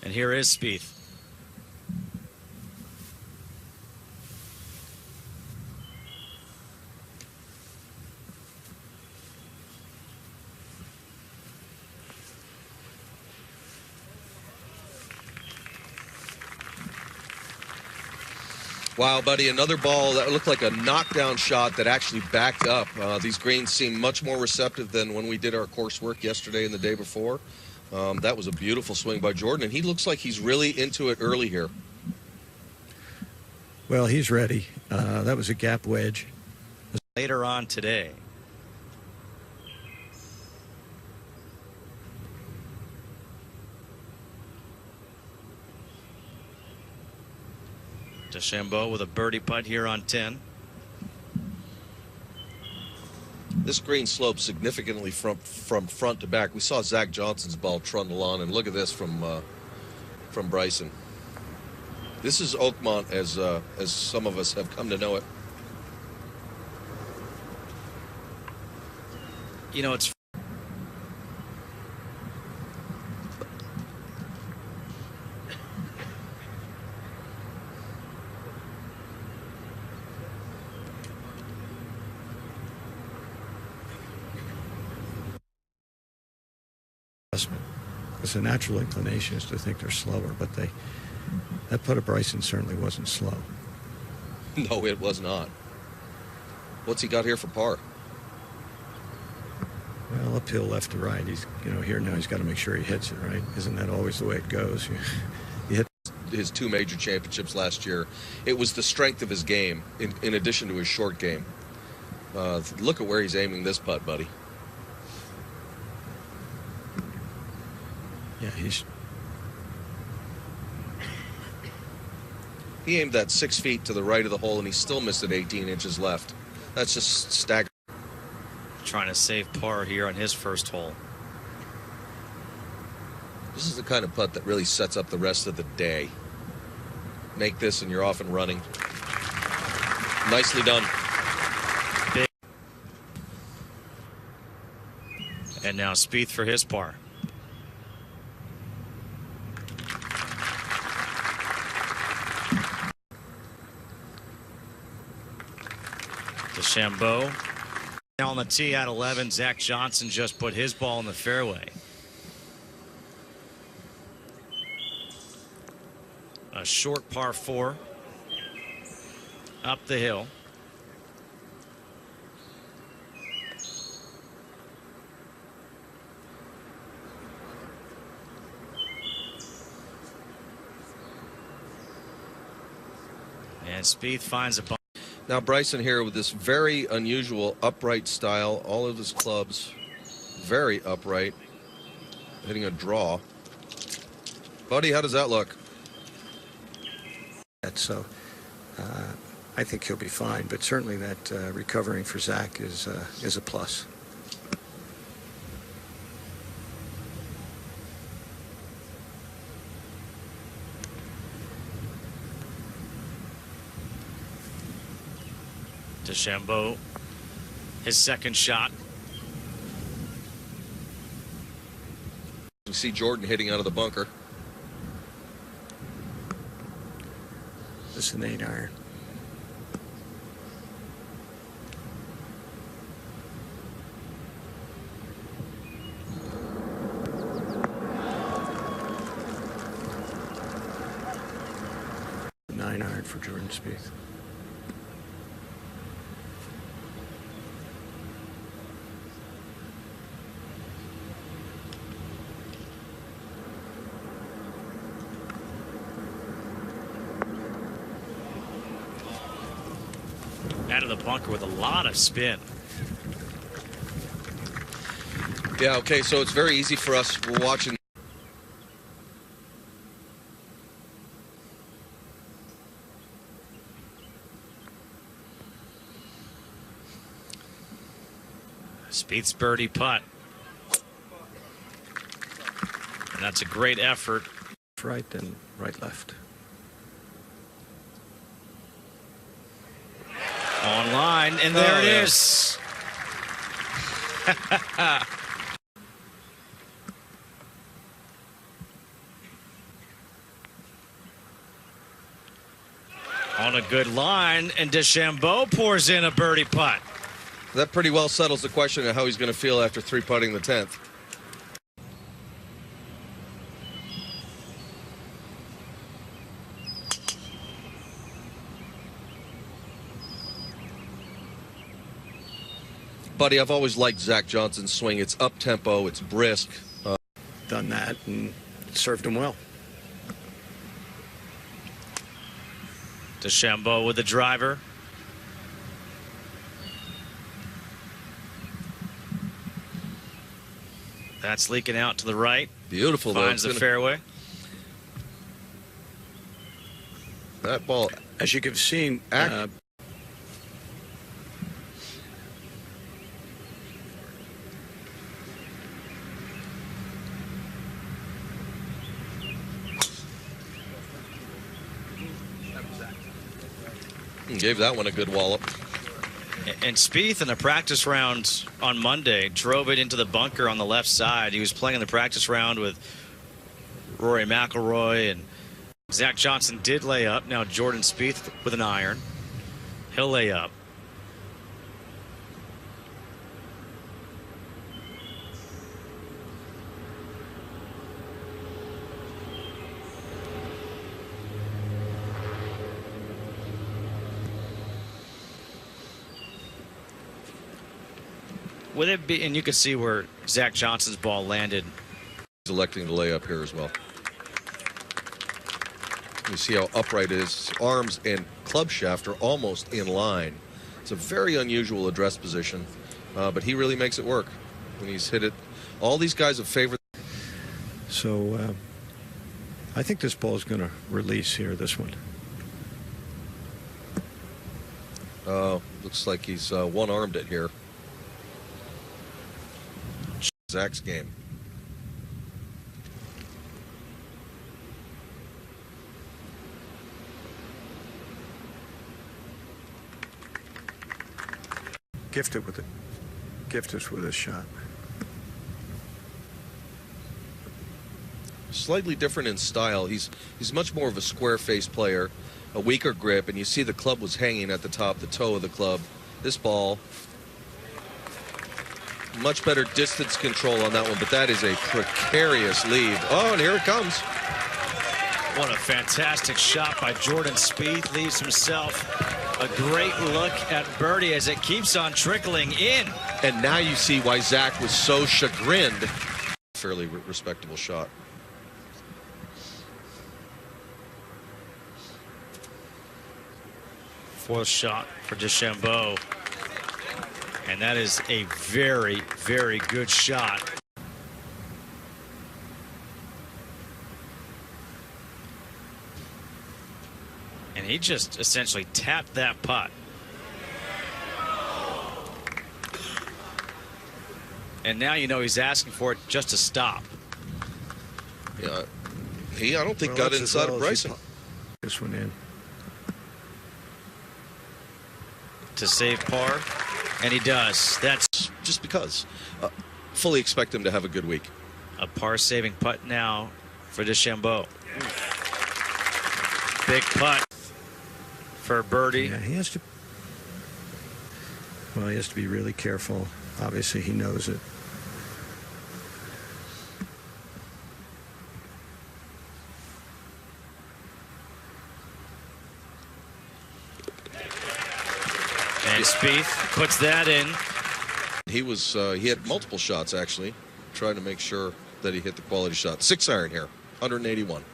And here is Spieth. Wow, buddy, another ball that looked like a knockdown shot that actually backed up. These greens seem much more receptive than when we did our course work yesterday and the day before. That was a beautiful swing by Jordan, and he looks like he's really into it early here. Well, he's ready. That was a gap wedge. Later on today. DeChambeau with a birdie putt here on 10. This green slopes significantly from front to back. We saw Zach Johnson's ball trundle on, and look at this from Bryson. This is Oakmont as some of us have come to know it. You know, it's because the natural inclination is to think they're slower, but that putt of Bryson certainly wasn't slow. No, it was not. What's he got here for par? Well, uphill left to right. He's, here now he's got to make sure he hits it right. Isn't that always the way it goes? You hit his 2 major championships last year. It was the strength of his game in addition to his short game. Look at where he's aiming this putt, buddy. Yeah, he aimed that 6 feet to the right of the hole, and he still missed it 18 inches left. That's just staggering. trying to save par here on his first hole. This is the kind of putt that really sets up the rest of the day. Make this and you're off and running. Nicely done. Big. And now Spieth for his par. DeChambeau on the tee at 11. Zach Johnson just put his ball in the fairway. A short par 4 up the hill. And Spieth finds a ball. Now Bryson here with this very unusual upright style. All of his clubs very upright. Hitting a draw. Buddy, how does that look? So I think he'll be fine, but certainly that recovering for Zach is a plus. DeChambeau, his second shot. You see Jordan hitting out of the bunker. This is an 8-iron. A 9-iron for Jordan Spieth. Out of the bunker with a lot of spin. Yeah, okay, so it's very easy for us. We're watching. Spieth's birdie putt. And that's a great effort. Right and right left. Online, and there it is. On a good line, and DeChambeau pours in a birdie putt. That pretty well settles the question of how he's going to feel after 3-putting the 10th. Buddy, I've always liked Zach Johnson's swing. It's up-tempo, it's brisk. Done that and it served him well. DeChambeau with the driver. That's leaking out to the right. Beautiful, though. Finds the fairway. That ball, As you have seen, gave that one a good wallop. And Spieth in the practice round on Monday drove it into the bunker on the left side. He was playing in the practice round with Rory McIlroy, and Zach Johnson did lay up. Now Jordan Spieth with an iron. He'll lay up. With it be, and you can see where Zach Johnson's ball landed. He's electing to lay up here as well. You see how upright it is. His arms and club shaft are almost in line. It's a very unusual address position, but he really makes it work when he's hit it. All these guys have favored. so I think this ball is going to release here, this one. Looks like he's one-armed it here. Zach's game. Gifted with it. Gifted with a shot. Slightly different in style. He's much more of a square-faced player, a weaker grip, and you see the club was hanging at the top, the toe of the club. This ball, much better distance control on that one, but that is a precarious lead. Oh, and here it comes. What a fantastic shot by Jordan Spieth. Leaves himself a great look at birdie as it keeps on trickling in. And now you see why Zach was so chagrined. Fairly respectable shot. Fourth shot for DeChambeau. And that is a very, very good shot. And he just essentially tapped that putt. And now you know he's asking for it just to stop. Yeah, I don't think got inside of Bryson. This one in. To save par. And he does. That's just because. Fully expect him to have a good week. a par-saving putt now for DeChambeau. Big putt for birdie. Yeah, he has to. Well, he has to be really careful. Obviously, he knows it. And Spieth puts that in. He had multiple shots actually, trying to make sure that he hit the quality shot. 6-iron here, 181.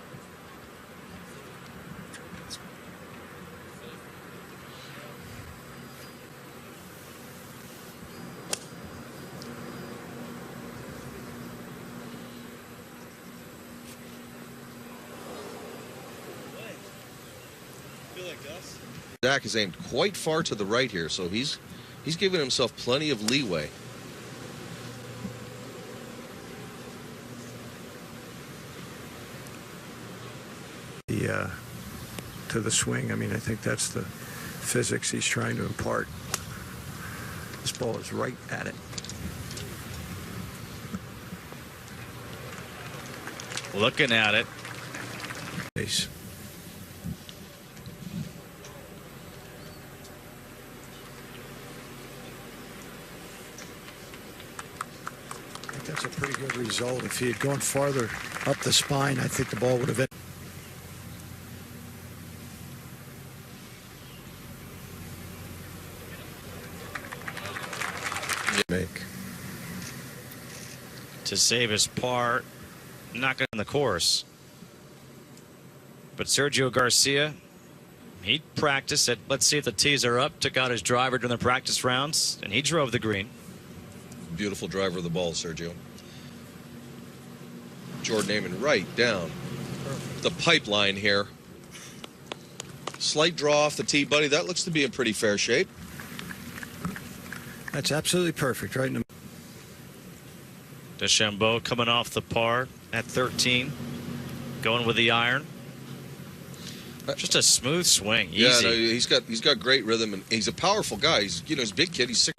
Zach is aimed quite far to the right here, so he's giving himself plenty of leeway. To the swing, I mean, I think that's the physics he's trying to impart. This ball is right at it. Looking at it. Ace. think that's a pretty good result. If he had gone farther up the spine, I think the ball would have been. Make. To save his par, not going on the course. But Sergio Garcia, he practiced it. Let's see if the tees are up. Took out his driver during the practice rounds, and he drove the green. Beautiful driver of the ball, Sergio. Jordan aiming right down the pipeline here. Slight draw off the tee, buddy. That looks to be in pretty fair shape. That's absolutely perfect, right in the. DeChambeau coming off the par at 13, going with the iron. Just a smooth swing, easy. Yeah, no, he's got great rhythm, and he's a powerful guy. He's he's a big kid. He's 6.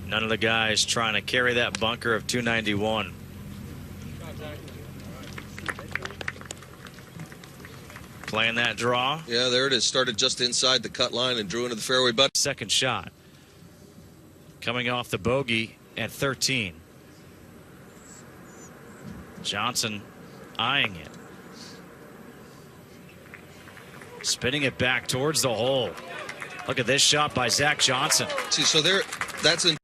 None of the guys trying to carry that bunker of 291. Playing that draw. Yeah, there it is. Started just inside the cut line and drew into the fairway, but Second shot. Coming off the bogey at 13. Johnson eyeing it. Spinning it back towards the hole. Look at this shot by Zach Johnson. see, so there, that's in.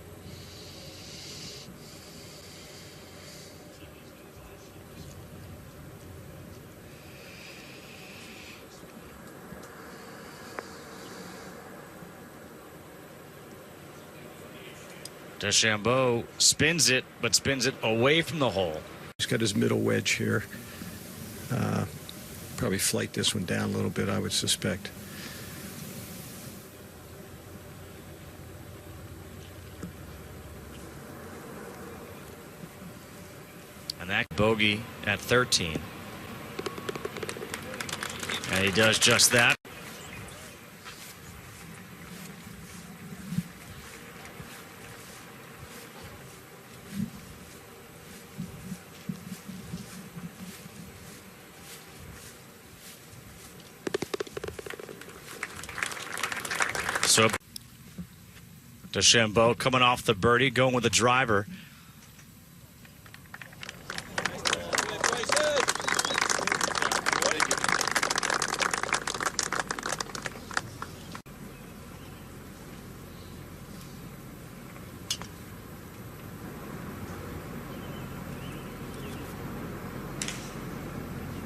DeChambeau spins it, but spins it away from the hole. He's got his middle wedge here. Probably flight this one down a little bit, I would suspect. And that bogey at 13. And he does just that. So DeChambeau coming off the birdie, going with the driver.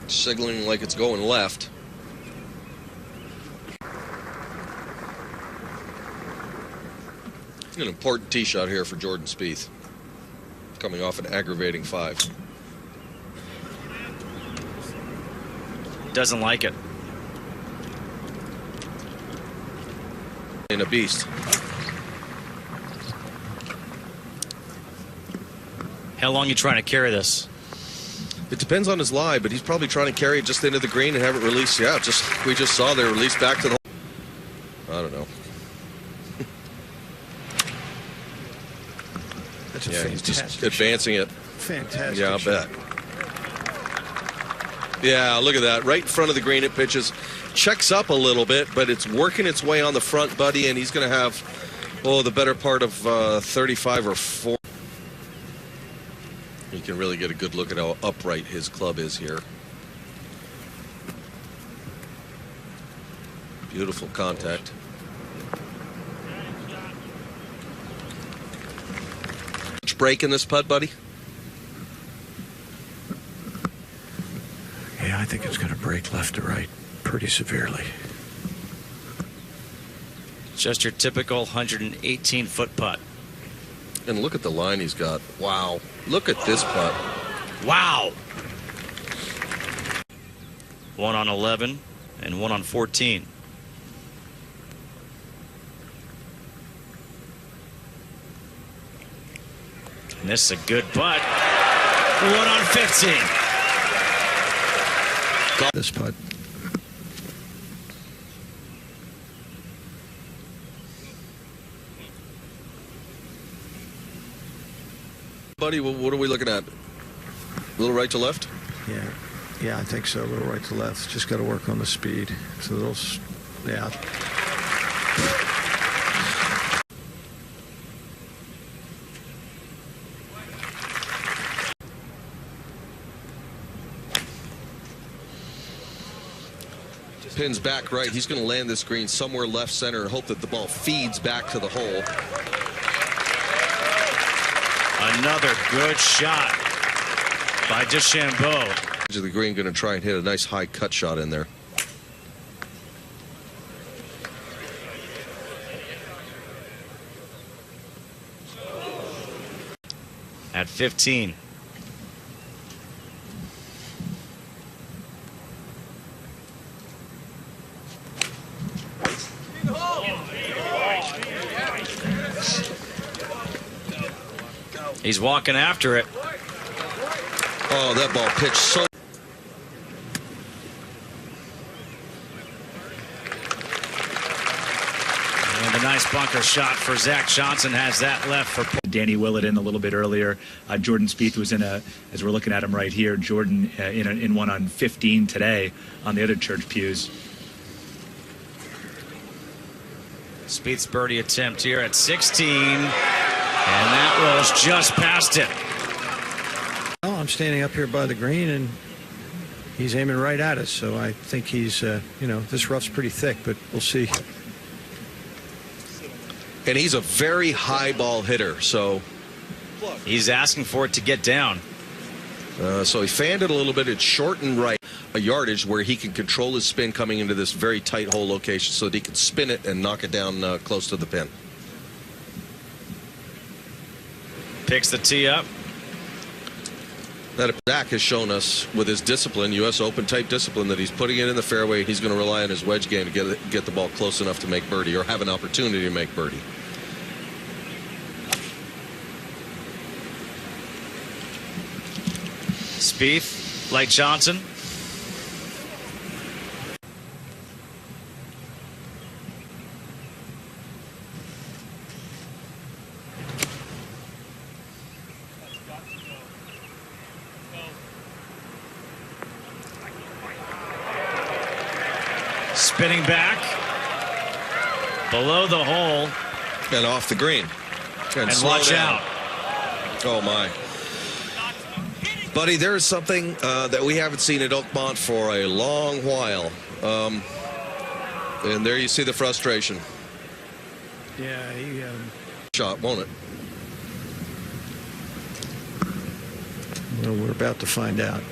Signaling like it's going left. An important tee shot here for Jordan Spieth. Coming off an aggravating 5. Doesn't like it. In a beast. How long you trying to carry this? It depends on his lie, but he's probably trying to carry it just into the green and have it released. Yeah, we just saw they released back to the. I don't know. That's a Yeah, he's fantastic just advancing it. Fantastic. Yeah, I'll shot. bet. Yeah, look at that. Right in front of the green it pitches. Checks up a little bit, but it's working its way on the front, buddy, and he's going to have, the better part of 35 or 40. You can really get a good look at how upright his club is here. Beautiful contact. Much break in this putt, buddy? Yeah, I think it's going to break left to right pretty severely. Just your typical 118-foot putt. And look at the line he's got. Wow. Look at this putt. Wow. 1 on 11 and 1 on 14. And this is a good putt. 1 on 15. This putt. Buddy, what are we looking at? A little right to left? Yeah, I think so. A little right to left. Just got to work on the speed. It's a little, yeah. Pin's back right. He's going to land this green somewhere left center and hope that the ball feeds back to the hole. Another good shot by DeChambeau. Edge of the green, going to try and hit a nice high cut shot in there. At 15. He's walking after it. Oh, that ball pitched so. And a nice bunker shot for Zach Johnson has that left for Danny Willett in a little bit earlier. Jordan Spieth was in a, as we're looking at him right here, Jordan in one on 15 today on the other church pews. Spieth's birdie attempt here at 16. And that rolls just past it. Well, I'm standing up here by the green, and he's aiming right at us. So I think he's, you know, this rough's pretty thick, but we'll see. And he's a very high ball hitter, so he's asking for it to get down. So he fanned it a little bit. It's short and right, a yardage where he can control his spin coming into this very tight hole location so that he can spin it and knock it down close to the pin. Picks the tee up. That Zach has shown us with his discipline, U.S. Open type discipline, that he's putting it in the fairway. He's going to rely on his wedge game to get the ball close enough to make birdie or have an opportunity to make birdie. Spieth, like Johnson. Spinning back below the hole And off the green. and slow watch down. out. Oh, my. Buddy, there is something that we haven't seen at Oakmont for a long while. And there you see the frustration. Yeah, he, Shot, won't it? well, we're about to find out.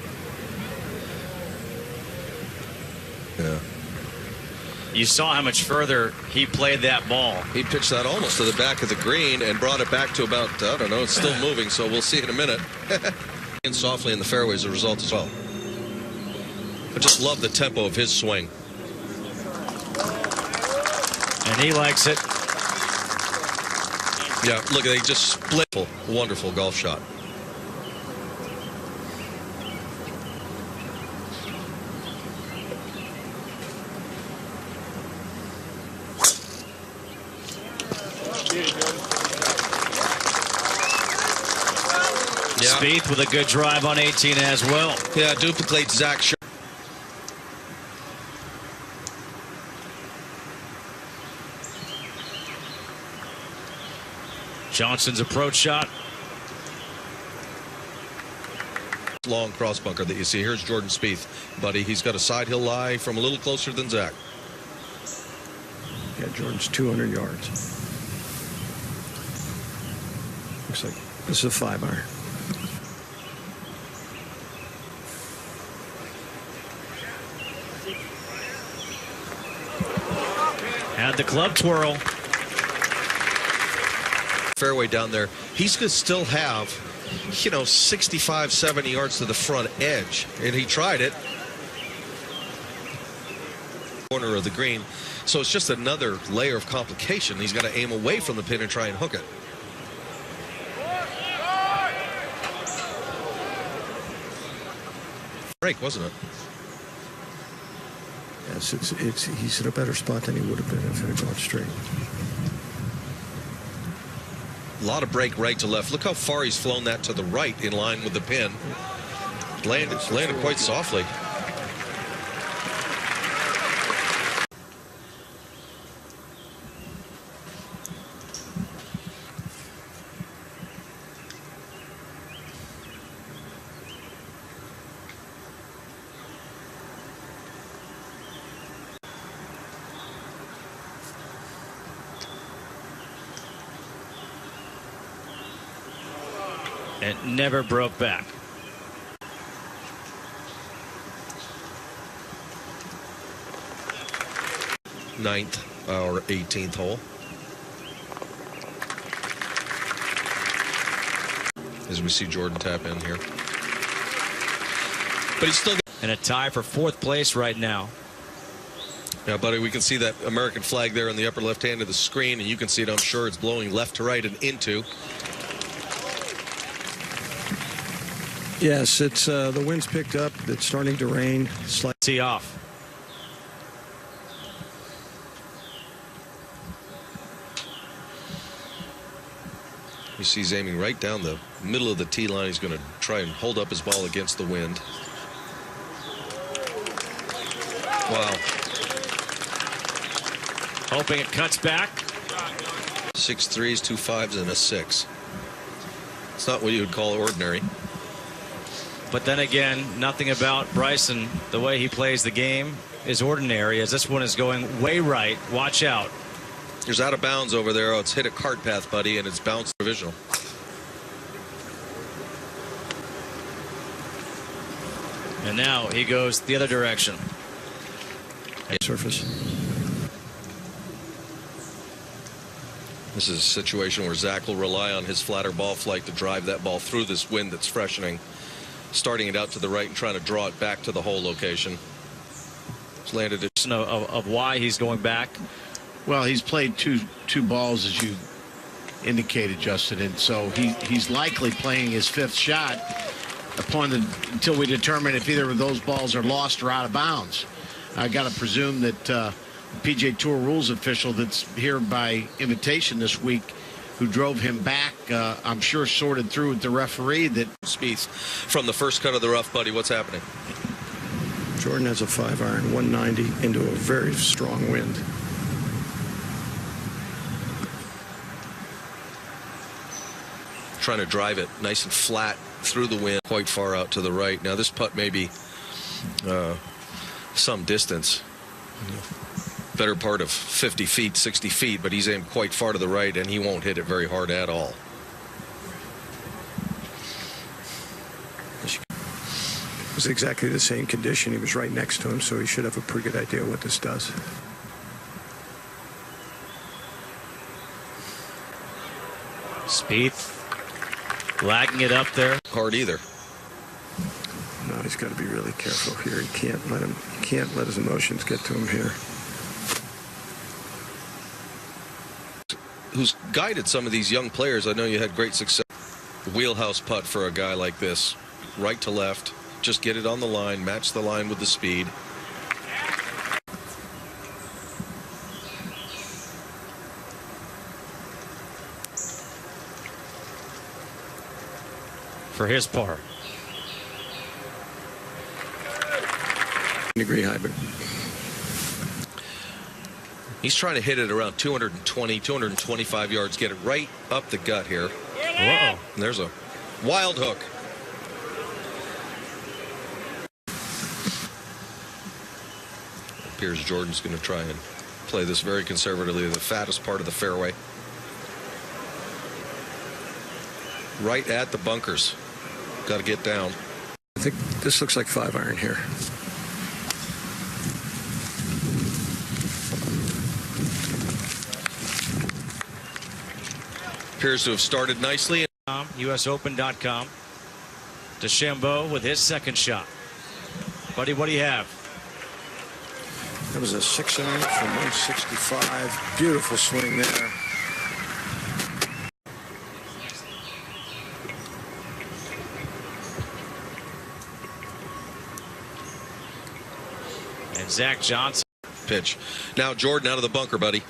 Yeah. You saw how much further he played that ball. He pitched that almost to the back of the green and brought it back to about, I don't know, it's still moving, so we'll see in a minute. And softly in the fairway as a result as well. I just love the tempo of his swing. And he likes it. Yeah, look, they just split. Wonderful golf shot. Yeah. Spieth with a good drive on 18 as well. Yeah, duplicates Zach shot. Johnson's approach shot. Long cross bunker that you see. Here's Jordan Spieth, buddy. He's got a side hill lie from a little closer than Zach. Yeah, Jordan's 200 yards. Looks like this is a 5-iron. Had the club twirl. Fairway down there. He's going to still have, 65, 70 yards to the front edge. And he tried it. Corner of the green. So it's just another layer of complication. He's got to aim away from the pin and try and hook it. Break, wasn't it? Yes, he's in a better spot than he would have been if it had gone straight. A lot of break right to left. Look how far he's flown that to the right in line with the pin. Landed quite softly. and never broke back. Ninth or 18th hole. As we see Jordan tap in here. But he's still in a tie for 4th place right now. Yeah, buddy, we can see that American flag there in the upper left hand of the screen, and you can see it, I'm sure, it's blowing left to right and into. Yes, it's the wind's picked up. It's starting to rain. Tee off. You see he's aiming right down the middle of the tee line. He's going to try and hold up his ball against the wind. Wow. Hoping it cuts back. 6 threes, 2 5s, and a 6. It's not what you would call ordinary. But then again, nothing about Bryson, the way he plays the game, is ordinary, as this one is going way right. Watch out. There's out of bounds over there. Oh, it's hit a cart path, buddy, and it's bounced provisional. And now he goes the other direction. Surface. This is a situation where Zach will rely on his flatter ball flight to drive that ball through this wind that's freshening, starting it out to the right and trying to draw it back to the hole location. It's landed it. Of why he's going back. Well, he's played two balls, as you indicated, Justin, and so he's likely playing his 5th shot until we determine if either of those balls are lost or out of bounds. I got to presume that PGA Tour rules official that's here by invitation this week, who drove him back, I'm sure sorted through with the referee that Spieth from the first cut of the rough, buddy. What's happening? Jordan has a 5-iron, 190 into a very strong wind. Trying to drive it nice and flat through the wind, quite far out to the right. Now this putt may be some distance, better part of 50 feet, 60 feet, but he's aimed quite far to the right, and he won't hit it very hard at all. It was exactly the same condition. He was right next to him, so he should have a pretty good idea what this does. Spieth lagging it up there. Hard either. No, he's got to be really careful here. He can't let his emotions get to him here. Who's guided some of these young players? I know you had great success. Wheelhouse putt for a guy like this, right to left. Just get it on the line, match the line with the speed. For his par. Degree hybrid. He's trying to hit it around 220, 225 yards, get it right up the gut here. Whoa. And there's a wild hook. Appears Jordan's going to try and play this very conservatively, the fattest part of the fairway. Right at the bunkers. Got to get down. I think this looks like 5-iron here. Appears to have started nicely. USOpen.com. DeChambeau with his 2nd shot. Buddy, what do you have? That was a 6-iron from 165. Beautiful swing there. And Zach Johnson. Pitch. Now Jordan out of the bunker, buddy.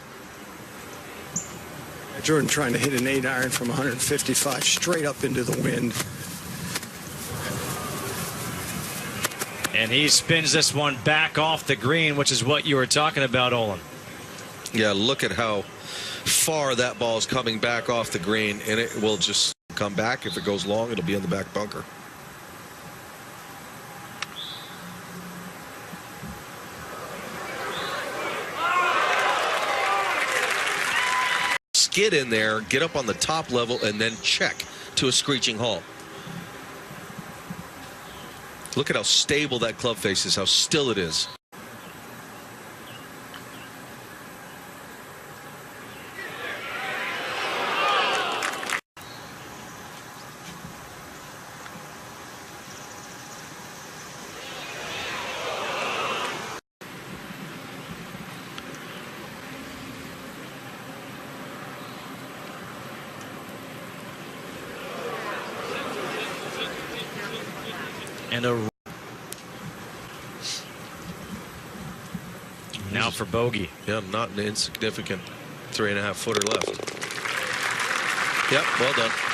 Jordan trying to hit an 8-iron from 155 straight up into the wind. And he spins this one back off the green, which is what you were talking about, Olin. Yeah, look at how far that ball is coming back off the green, and it will just come back. If it goes long, it'll be in the back bunker. Skid in there, get up on the top level, and then check to a screeching halt. Look at how stable that club face is, how still it is. And now for bogey. Yeah, not an insignificant 3.5 footer left. Yep, well done.